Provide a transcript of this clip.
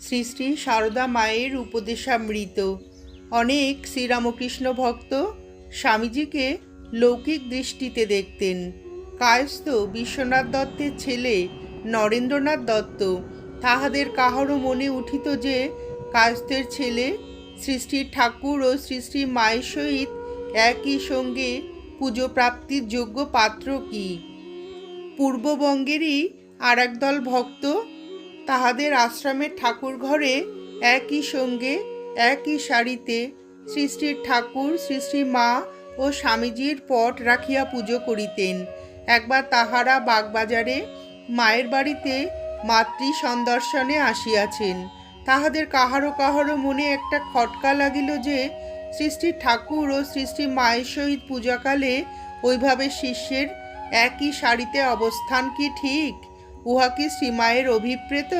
শ্রী শ্রী সারদা মায়ের উপদেশামৃত। অনেক শ্রীরামকৃষ্ণ ভক্ত স্বামীজিকে লৌকিক দৃষ্টিতে দেখতেন। কায়স্থ বিশ্বনাথ দত্তের ছেলে নরেন্দ্রনাথ দত্ত তাহাদের কাহারও মনে উঠিত যে কায়স্থের ছেলে শ্রী শ্রী ঠাকুর ও শ্রী শ্রী মায়ের সহিত একই সঙ্গে পুজো প্রাপ্তির যোগ্য পাত্র কি। পূর্ববঙ্গেরই আর একদল ভক্ত তাহাদের আশ্রমের ঠাকুর ঘরে একই সঙ্গে একই সারিতে শ্রী শ্রী ঠাকুর শ্রী শ্রী মা ও স্বামীজির পট রাখিয়া পুজো করিতেন। একবার তাহারা বাগবাজারে মায়ের বাড়িতে মাতৃ সন্দর্শনে আসিয়াছেন। তাহাদের কাহারো কাহারো মনে একটা খটকা লাগিল যে শ্রী শ্রী ঠাকুর ও শ্রী শ্রী মায়ের সহিত পূজাকালে ওইভাবে শিষ্যের একই সারিতে অবস্থান কি ঠিক? উহা কি শ্রীমায়ের অভিপ্রেত?